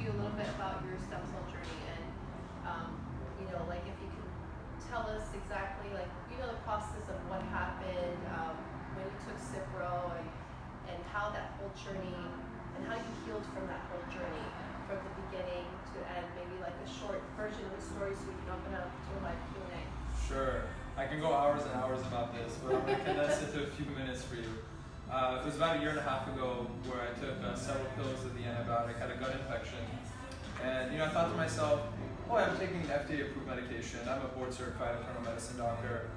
you a little bit about your stem cell journey and, like if you can tell us exactly, like, the process of what happened when you took Cipro and how that whole journey and how you healed from that whole journey from the beginning to end, maybe like a short version of the story so we can open up to a live Q&A. Sure. I can go hours and hours about this, but I'm going to condense it to a few minutes for you. It was about 1.5 years ago where I took several pills of the antibiotic, had a gut infection, and I thought to myself, I'm taking an FDA-approved medication. I'm a board-certified internal medicine doctor.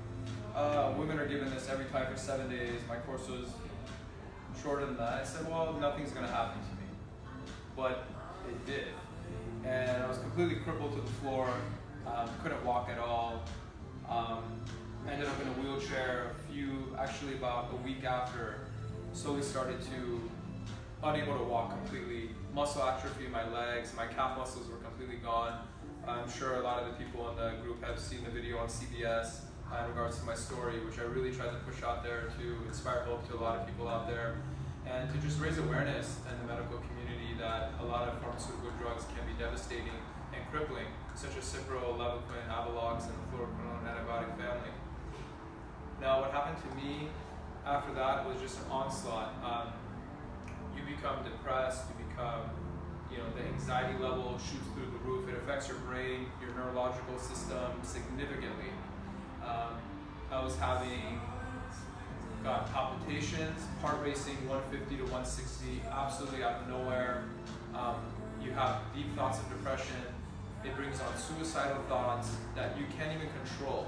Women are given this every 5 or 7 days. My course was shorter than that. I said, well, nothing's going to happen to me, but it did, and I was completely crippled to the floor. Couldn't walk at all. Ended up in a wheelchair actually about a week after. Slowly started to unable to walk completely. Muscle atrophy in my legs, my calf muscles were completely gone. I'm sure a lot of the people in the group have seen the video on CBS in regards to my story, which I really tried to push out there to inspire hope to a lot of people out there and to just raise awareness in the medical community that a lot of pharmaceutical drugs can be devastating and crippling, such as Cipro, Levaquin, Avalox, and the fluoroquinolone antibiotic family. Now, what happened to me after that was just an onslaught. You become depressed, you become, the anxiety level shoots through the roof. It affects your brain, your neurological system significantly. I was having palpitations, heart racing 150 to 160, absolutely out of nowhere. You have deep thoughts of depression. It brings on suicidal thoughts that you can't even control.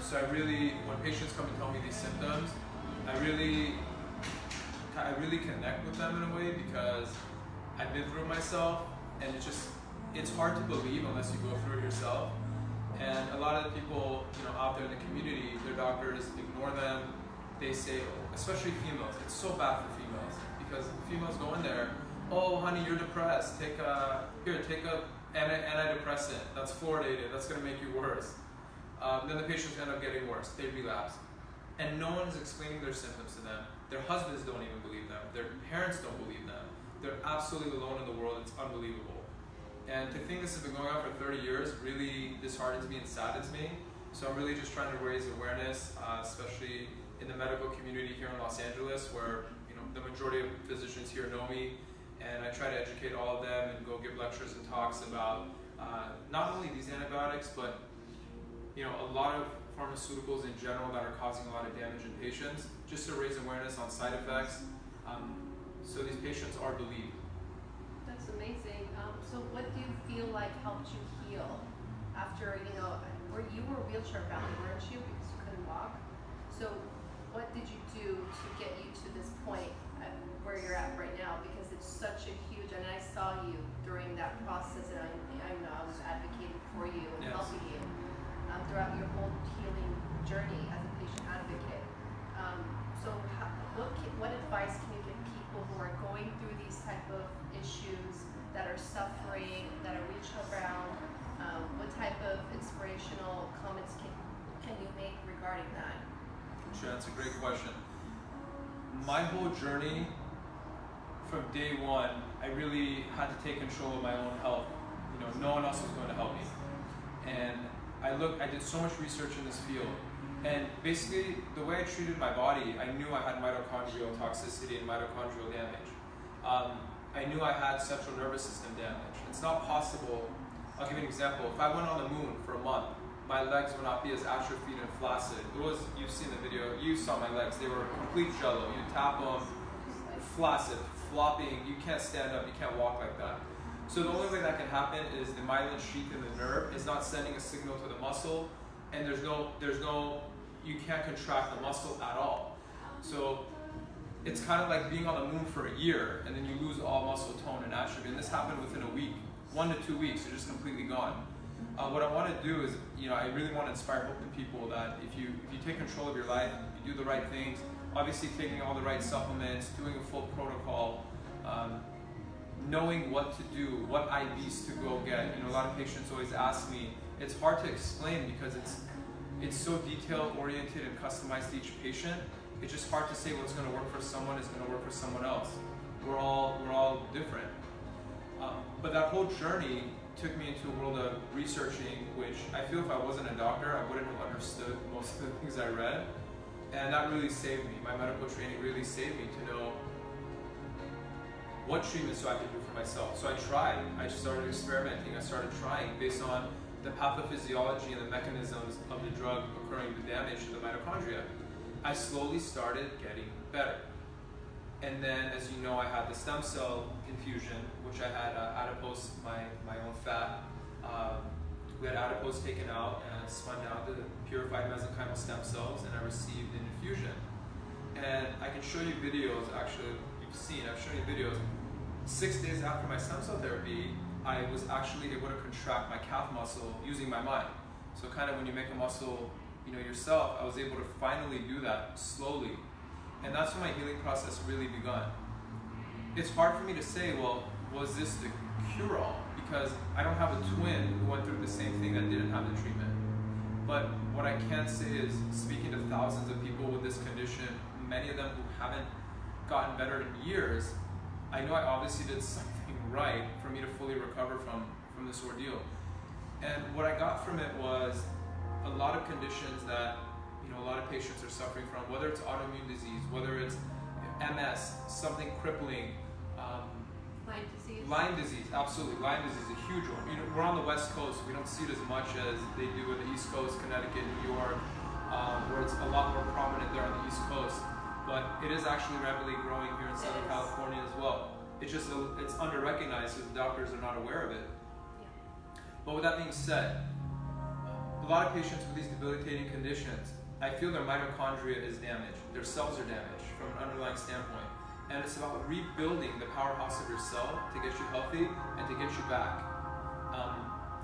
So when patients come and tell me these symptoms, I really connect with them in a way because I've been through it myself, and it's hard to believe unless you go through it yourself. And a lot of the people, out there in the community, their doctors ignore them. They say, especially females, it's so bad for females because females go in there, oh honey, you're depressed, take a antidepressant, that's fluoridated, that's gonna make you worse. Then the patients end up getting worse, they relapse. And no one is explaining their symptoms to them. Their husbands don't even believe them. Their parents don't believe them. They're absolutely alone in the world. It's unbelievable. And to think this has been going on for 30 years really disheartens me and saddens me. So I'm really just trying to raise awareness, especially in the medical community here in Los Angeles, where the majority of physicians here know me, and I try to educate all of them and go give lectures and talks about not only these antibiotics, but a lot of pharmaceuticals in general that are causing a lot of damage in patients, just to raise awareness on side effects, so these patients are believed. That's amazing. So what do you feel like helped you heal after, where you were wheelchair bound, weren't you, because you couldn't walk? So what did you do to get you to this point where you're at right now? Because it's such a huge, and I saw you during that process, and I know I was advocating for you and helping you throughout your whole healing journey as a patient advocate. So what advice can you give people who are going through these type of issues, that are suffering, that are wheelchair bound? What type of inspirational comments can you make regarding that? Sure, that's a great question. My whole journey, from day one, I really had to take control of my own health. No one else was going to help me. And I did so much research in this field, and basically the way I treated my body, I knew I had mitochondrial toxicity and mitochondrial damage. I knew I had central nervous system damage. It's not possible. I'll give you an example. If I went on the moon for a month, my legs would not be as atrophied and flaccid. You've seen the video, you saw my legs, they were complete jello. You tap them, flaccid, flopping, you can't stand up, you can't walk like that. So the only way that can happen is the myelin sheath in the nerve is not sending a signal to the muscle, and you can't contract the muscle at all. So it's kind of like being on the moon for a year, and then you lose all muscle tone and atrophy. And this happened within a week, 1 to 2 weeks, you're just completely gone. What I want to do is, I really want to inspire hope to people that if you take control of your life, you do the right things, obviously taking all the right supplements, doing a full protocol, knowing what to do, what IVs to go get. A lot of patients always ask me, it's hard to explain because it's so detail oriented and customized to each patient. It's just hard to say what's going to work for someone is going to work for someone else. We're all different. But that whole journey took me into a world of researching, which I feel if I wasn't a doctor, I wouldn't have understood most of the things I read. And that really saved me. My medical training really saved me to know what treatments do I have to do for myself. So I tried. I started experimenting. I started trying based on the pathophysiology and the mechanisms of the drug occurring the damage to the mitochondria. I slowly started getting better. And then, as you know, I had the stem cell infusion, which I had adipose, my own fat. We had adipose taken out and spun out the purified mesenchymal stem cells, and I received an infusion. And I can show you videos, actually, I've shown you videos. 6 days after my stem cell therapy, I was actually able to contract my calf muscle using my mind. So kind of when you make a muscle, yourself, I was able to finally do that slowly. And that's when my healing process really begun. It's hard for me to say, well, was this the cure-all? Because I don't have a twin who went through the same thing that didn't have the treatment. But what I can say is, speaking to thousands of people with this condition, many of them who haven't gotten better in years, I know I obviously did something right for me to fully recover from this ordeal. And what I got from it was a lot of conditions that a lot of patients are suffering from, whether it's autoimmune disease, whether it's MS, something crippling. Lyme disease, absolutely. Lyme disease is a huge one. We're on the West Coast. We don't see it as much as they do in the East Coast, Connecticut, New York, where it's a lot more prominent there on the East Coast. But it is actually rapidly growing here in Southern California as well. It's just it's under-recognized, so the doctors are not aware of it. Yeah. But with that being said, a lot of patients with these debilitating conditions, I feel their mitochondria is damaged. Their cells are damaged from an underlying standpoint. And it's about rebuilding the powerhouse of your cell to get you healthy and to get you back.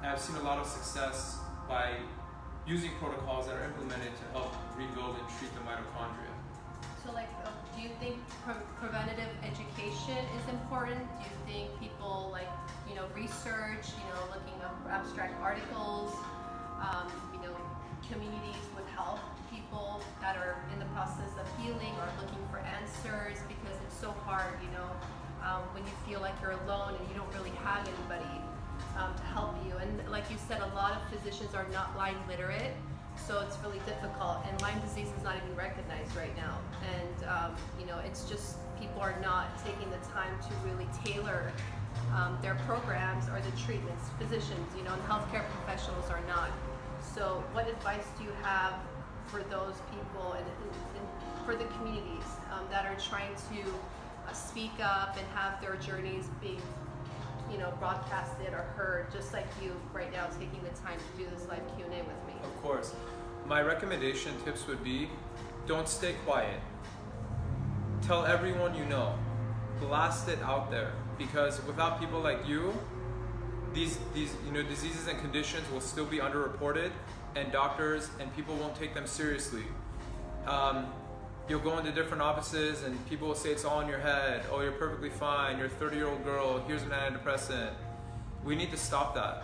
I've seen a lot of success by using protocols that are implemented to help rebuild and treat the mitochondria. So do you think preventative education is important? Do you think people research, looking up abstract articles, communities would help people that are in the process of healing or looking for answers, because it's so hard, when you feel like you're alone and you don't really have anybody to help you. And like you said, a lot of physicians are not Lyme literate, so it's really difficult. And Lyme disease is not even recognized right now. And it's just people are not taking the time to really tailor their programs or the treatments. Physicians, and healthcare professionals are not. So what advice do you have for those people and for the communities that are trying to speak up and have their journeys being broadcasted or heard, just like you right now taking the time to do this live Q&A with me? Of course. My recommendation tips would be, don't stay quiet. Tell everyone you know. Blast it out there, because without people like you, these diseases and conditions will still be underreported, and doctors and people won't take them seriously. You'll go into different offices and people will say it's all in your head. Oh, you're perfectly fine. You're a 30-year-old girl. Here's an antidepressant. We need to stop that,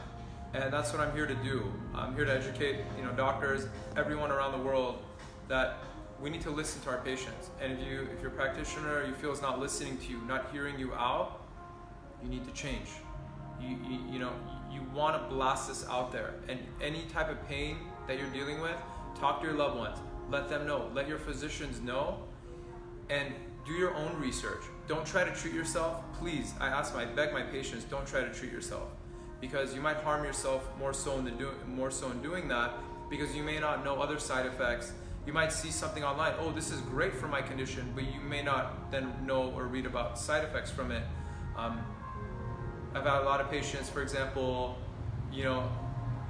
and that's what I'm here to do. I'm here to educate, doctors, everyone around the world, that we need to listen to our patients. And if your practitioner you feel is not listening to you, not hearing you out, you need to change. You want to blast this out there, and any type of pain that you're dealing with, talk to your loved ones. Let them know. Let your physicians know, and do your own research. Don't try to treat yourself. Please, I beg my patients, don't try to treat yourself, because you might harm yourself more so in doing that, because you may not know other side effects. You might see something online. Oh, this is great for my condition, but you may not then know or read about side effects from it. I've had a lot of patients, for example,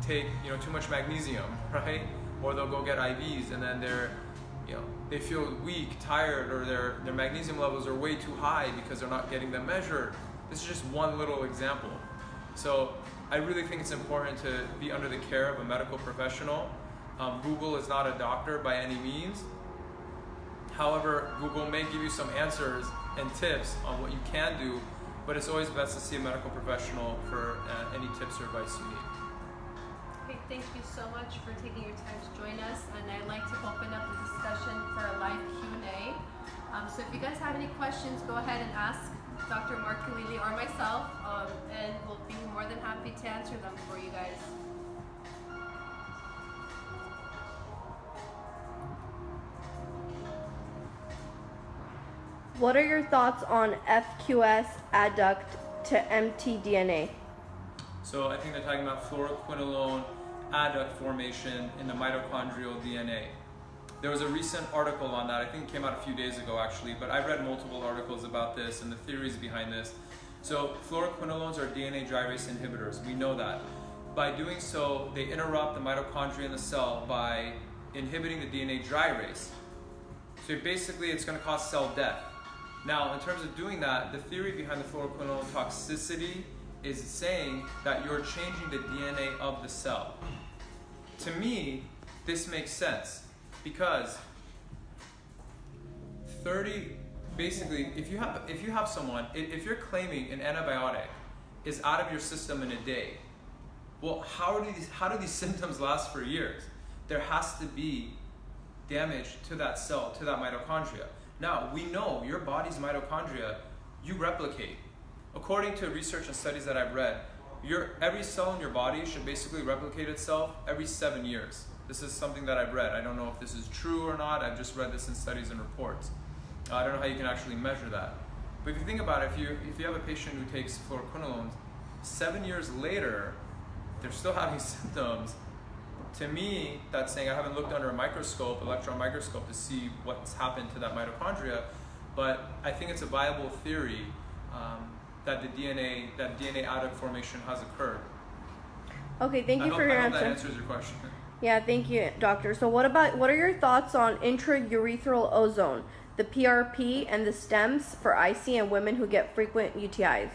take too much magnesium, right? Or they'll go get IVs, and then they feel weak, tired, or their magnesium levels are way too high because they're not getting them measured. This is just one little example. So I really think it's important to be under the care of a medical professional. Google is not a doctor by any means. However, Google may give you some answers and tips on what you can do, but it's always best to see a medical professional for any tips or advice you need. Okay, thank you so much for taking your time to join us, and I'd like to open up the discussion for a live Q&A. So if you guys have any questions, go ahead and ask Dr. Markulili or myself, and we'll be more than happy to answer them for you guys. What are your thoughts on FQS adduct to mtDNA? So I think they're talking about fluoroquinolone adduct formation in the mitochondrial DNA. There was a recent article on that, I think it came out a few days ago actually, but I've read multiple articles about this and the theories behind this. So fluoroquinolones are DNA gyrase inhibitors, we know that. By doing so, they interrupt the mitochondria in the cell by inhibiting the DNA gyrase. So basically it's going to cause cell death. Now, in terms of doing that, the theory behind the fluoroquinolone toxicity is saying that you're changing the DNA of the cell. To me, this makes sense because basically, if you have someone, if you're claiming an antibiotic is out of your system in a day, well, how do these symptoms last for years? There has to be damage to that cell, to that mitochondria. Now, we know your body's mitochondria, you replicate. According to research and studies that I've read, every cell in your body should basically replicate itself every 7 years. This is something that I've read. I don't know if this is true or not. I've just read this in studies and reports. I don't know how you can actually measure that. But if you think about it, if you have a patient who takes fluoroquinolones, 7 years later, they're still having symptoms. To me, that's saying I haven't looked under a microscope, electron microscope, to see what's happened to that mitochondria, but I think it's a viable theory that DNA adduct formation has occurred. Okay, thank you for your I hope answer. that answers your question. Yeah, thank you, doctor. So what are your thoughts on intraurethral ozone, the PRP and the stems for IC and women who get frequent UTIs?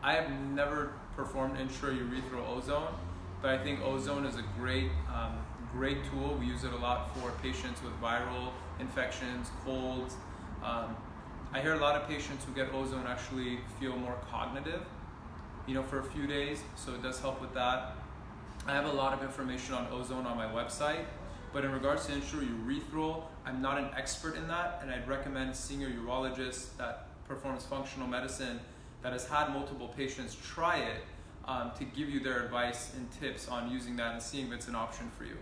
I have never performed intraurethral ozone, but I think ozone is a great tool. We use it a lot for patients with viral infections, colds. I hear a lot of patients who get ozone actually feel more cognitive, for a few days, so it does help with that. I have a lot of information on ozone on my website, but in regards to intraurethral, I'm not an expert in that, and I'd recommend seeing a urologist that performs functional medicine that has had multiple patients try it to give you their advice and tips on using that and seeing if it's an option for you.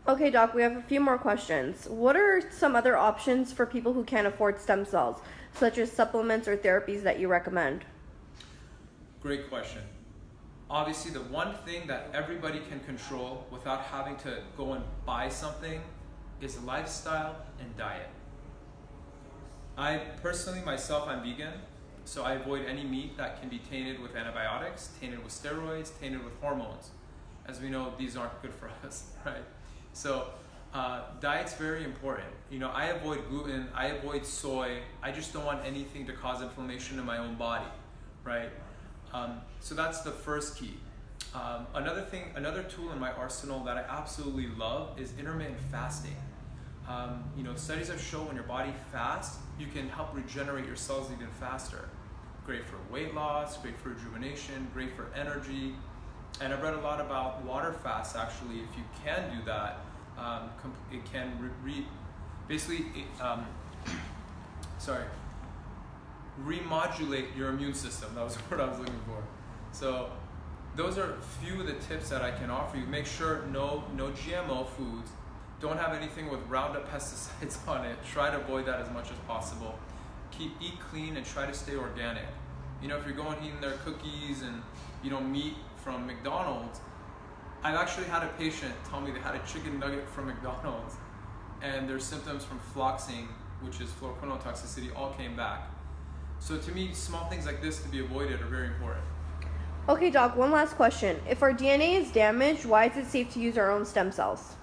Okay, doc, we have a few more questions. What are some other options for people who can't afford stem cells, such as supplements or therapies that you recommend? Great question. Obviously, the one thing that everybody can control without having to go and buy something is lifestyle and diet. I personally, myself, I'm vegan, so I avoid any meat that can be tainted with antibiotics, tainted with steroids, tainted with hormones. As we know, these aren't good for us, right? So diet's very important. I avoid gluten, I avoid soy. I just don't want anything to cause inflammation in my own body, right? So that's the first key. Another tool in my arsenal that I absolutely love is intermittent fasting. Studies have shown when your body fasts, you can help regenerate your cells even faster. Great for weight loss, great for rejuvenation, great for energy. And I've read a lot about water fasts actually. If you can do that, it can remodulate your immune system. That was the word I was looking for. So those are a few of the tips that I can offer you. Make sure no GMO foods. Don't have anything with Roundup pesticides on it. Try to avoid that as much as possible. Eat clean and try to stay organic. If you're going eating their cookies and meat from McDonald's, I've actually had a patient tell me they had a chicken nugget from McDonald's and their symptoms from floxing, which is fluoroquinolone toxicity, all came back. So to me, small things like this to be avoided are very important. Okay, doc, one last question. If our DNA is damaged, why is it safe to use our own stem cells?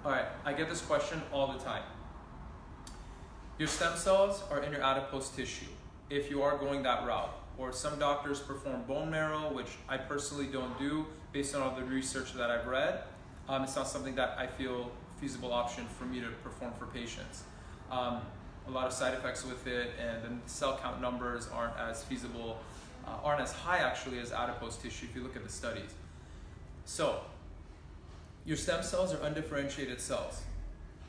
All right, I get this question all the time. Your stem cells are in your adipose tissue, if you are going that route. Or some doctors perform bone marrow, which I personally don't do based on all the research that I've read. It's not something that I feel feasible option for me to perform for patients. A lot of side effects with it, and the cell count numbers aren't as high actually as adipose tissue if you look at the studies. So, your stem cells are undifferentiated cells.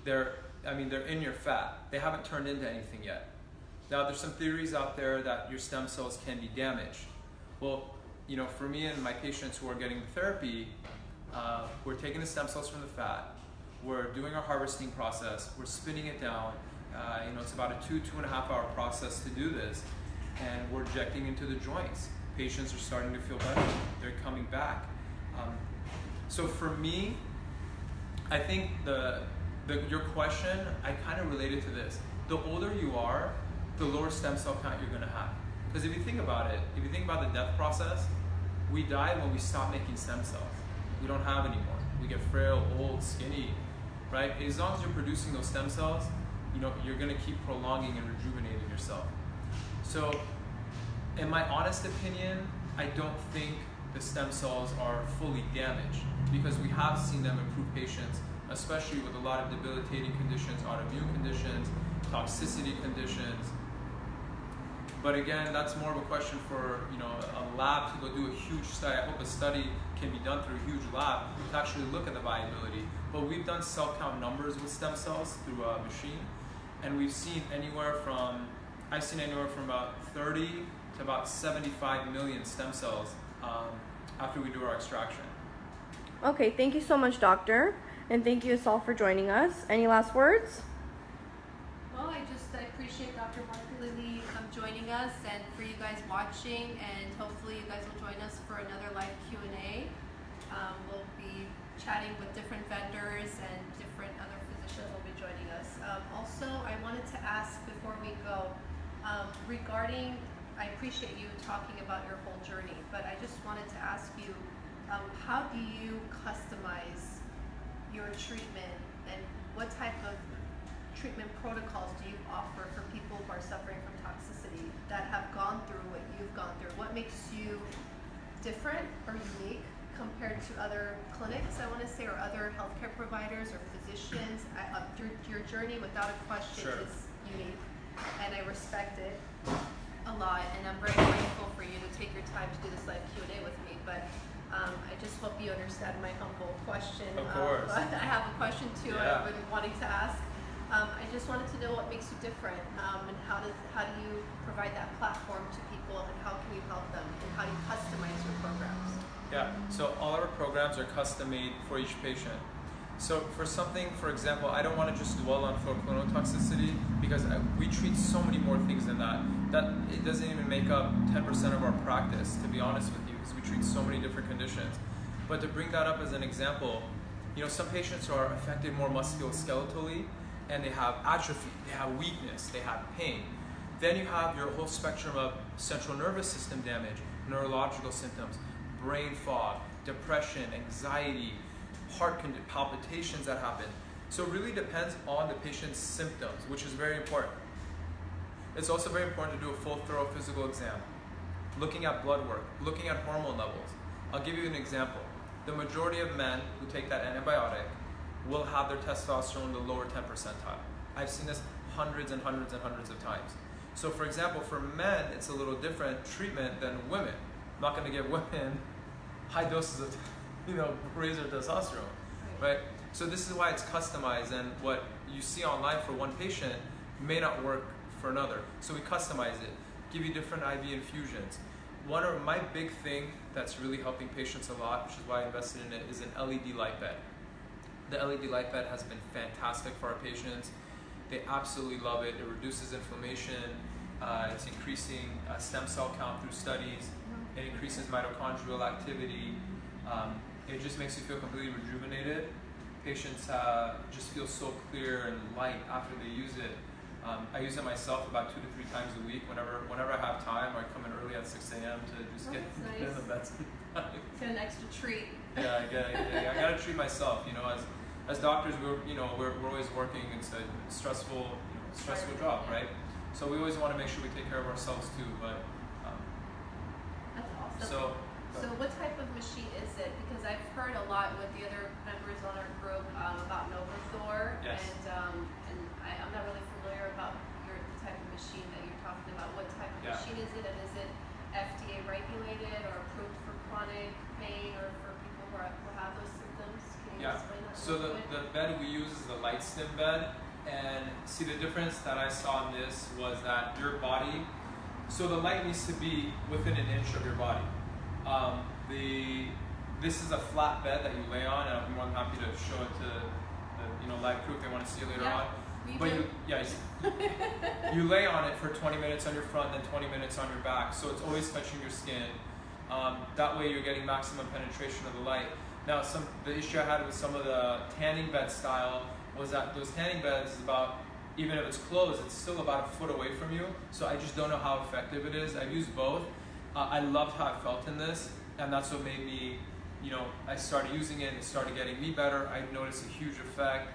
They're in your fat. They haven't turned into anything yet. Now, there's some theories out there that your stem cells can be damaged. Well, for me and my patients who are getting the therapy, we're taking the stem cells from the fat. We're doing our harvesting process. We're spinning it down. It's about a 2.5 hour process to do this, and we're injecting into the joints. Patients are starting to feel better. They're coming back. So for me, I think your question, I kind of related to this. The older you are, the lower stem cell count you're going to have. Because if you think about it, if you think about the death process, we die when we stop making stem cells. We don't have anymore. We get frail, old, skinny, right? As long as you're producing those stem cells, you're going to keep prolonging and rejuvenating yourself. So, in my honest opinion, I don't think the stem cells are fully damaged, because we have seen them improve patients, especially with a lot of debilitating conditions, autoimmune conditions, toxicity conditions. But again, that's more of a question for a lab to go do a huge study. I hope a study can be done through a huge lab to actually look at the viability. But we've done cell count numbers with stem cells through a machine, and we've seen I've seen anywhere from about 30 to about 75 million stem cells after we do our extraction. Okay, thank you so much, doctor. And thank you, Asal, for joining us. Any last words? Well, I appreciate Dr. Marcolini joining us, and for you guys watching, and hopefully you guys will join us for another live Q&A. We'll be chatting with different vendors, and different other physicians will be joining us. Also, I wanted to ask before we go, I appreciate you talking about your whole journey, but I just wanted to ask you, how do you customize your treatment, and what type of treatment protocols do you offer for people who are suffering from toxicity that have gone through what you've gone through? What makes you different or unique compared to other clinics, I want to say, or other healthcare providers or physicians? Your journey, without a question, Sure. is unique, and I respect it a lot, and I'm very grateful for you to take your time to do this live Q&A with me. But I just hope you understand my humble question. Of course. I have a question too. Yeah. I've been wanting to ask. I just wanted to know what makes you different, and how do you provide that platform to people, and how can you help them, and how do you customize your programs? Yeah, so all our programs are custom made for each patient. So for example, I don't want to just dwell on folkloric toxicity, because we treat so many more things than that it doesn't even make up 10% of our practice, to be honest with you, because we treat so many different conditions. But to bring that up as an example, some patients are affected more musculoskeletally, and they have atrophy, they have weakness, they have pain. Then you have your whole spectrum of central nervous system damage, neurological symptoms, brain fog, depression, anxiety, heart palpitations that happen. So it really depends on the patient's symptoms, which is very important. It's also very important to do a full, thorough physical exam, looking at blood work, looking at hormone levels. I'll give you an example. The majority of men who take that antibiotic will have their testosterone in the lower 10 percentile. I've seen this hundreds and hundreds and hundreds of times. So for example, for men, it's a little different treatment than women. I'm not going to give women high doses of raise their testosterone, right? So this is why it's customized, and what you see online for one patient may not work for another. So we customize it, give you different IV infusions. One of my big thing that's really helping patients a lot, which is why I invested in it, is an LED light bed. The LED light bed has been fantastic for our patients. They absolutely love it. It reduces inflammation. It's increasing stem cell count through studies. It increases mitochondrial activity. It just makes you feel completely rejuvenated. Patients just feel so clear and light after they use it. I use it myself about 2 to 3 times a week. Whenever I have time, I come in early at 6 a.m. to just get in the bed. Get an extra treat. Yeah, I gotta treat myself. As doctors, we're always working. It's a stressful job, right? So we always want to make sure we take care of ourselves too. But that's awesome. So what type of machine is it? Because I've heard a lot with the other members on our group about Novathor, Yes. and I'm not really familiar about the type of machine that you're talking about. What type of machine is it, and is it FDA regulated or approved for chronic pain or for people who have those symptoms? Can you Yeah. explain that? So the bed we use is the light stim bed, and see the difference that I saw in this was that your body, so the light needs to be within an inch of your body. This is a flat bed that you lay on, and I'm more than happy to show it to the live crew if they want to see it later Yeah, on. we But do. you lay on it for 20 minutes on your front, then 20 minutes on your back, so it's always touching your skin. That way you're getting maximum penetration of the light. Now, the issue I had with some of the tanning bed style was that those tanning beds is about, even if it's closed, it's still about a foot away from you. So I just don't know how effective it is. I've used both. I loved how I felt in this, and that's what made me, I started using it. It started getting me better. I noticed a huge effect,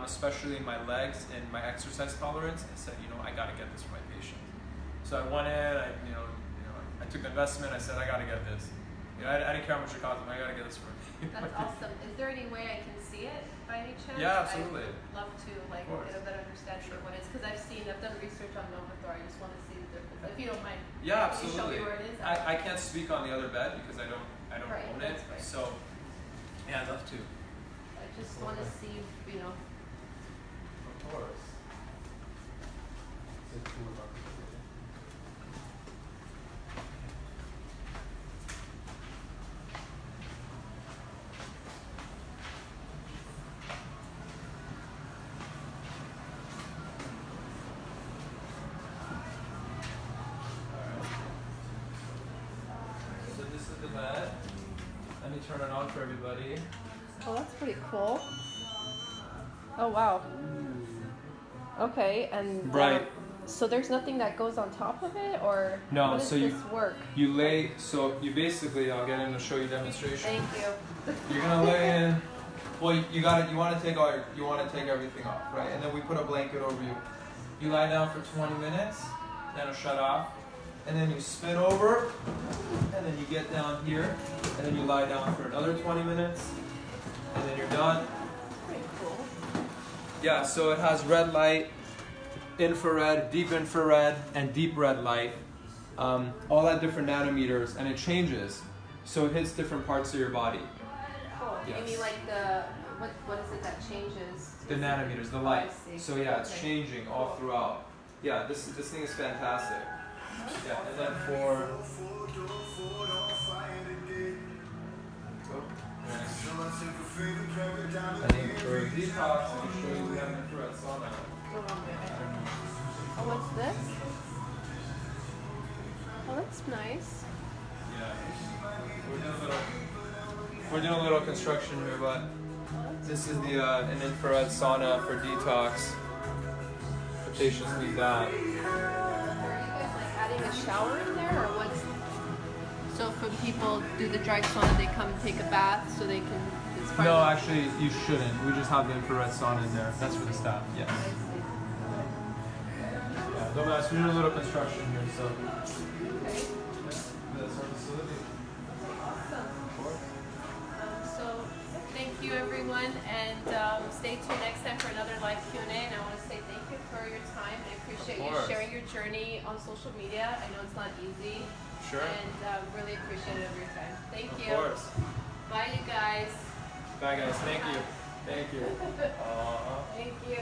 especially in my legs and my exercise tolerance. I said, I got to get this for my patient. So I went in. I took the investment. I said, I got to get this. I didn't care how much it cost me. I got to get this for me. That's awesome. Is there any way I can see it by any chance? Yeah, absolutely. I would love to get a better understanding of what it is, because I've done research on Novathor. I just want to see the difference. If you don't mind, Yeah, can you absolutely. show me where it is? I can't speak on the other bed because I don't Right, own it. that's right. So yeah, I'd love to. I just want to see, Of course. So this is the bed. Let me turn it on for everybody. Oh, that's pretty cool. Oh wow. Okay, and Right. so there's nothing that goes on top of it, or No, how does so you- this work? You lay, so you basically, I'll get in to show you demonstration. Thank you. You're gonna lay in. Well, you want to take everything off, right? And then we put a blanket over you. You lie down for 20 minutes, then it'll shut off, and then you spin over, and then you get down here, and then you lie down for another 20 minutes, and then you're done. Pretty cool. Yeah, so it has red light, infrared, and deep red light, all at different nanometers, and it changes, so it hits different parts of your body. cool. Yes. You mean like what is it that changes? The nanometers, the Oh, light. I see. So yeah, it's Okay. changing all throughout. Yeah, this thing is fantastic. Yeah, and then for I think for detox, I can show you we have an infrared sauna. Oh, what's this? Oh, that's nice. Yeah, we're doing a little construction here, but this is an infrared sauna for detox. The patients need that. Are you guys adding a shower in there, or what's? So when people do the dry sauna, they come and take a bath so they can. It's part No, of the- actually, you shouldn't. We just have the infrared sauna in there. That's for the staff. Yes. I see. Yeah, don't mess. We're doing a little construction here, so. Okay. That's our facility. Awesome. So thank you everyone, and stay tuned next time for another live Q&A. And I want to say thank you for your time. I appreciate Of you course. sharing your journey on social media. I know it's not easy. Sure. And really appreciative of your time. Thank Of you. course. Bye, you guys. Bye, guys. Thank you. Thank you. Thank you.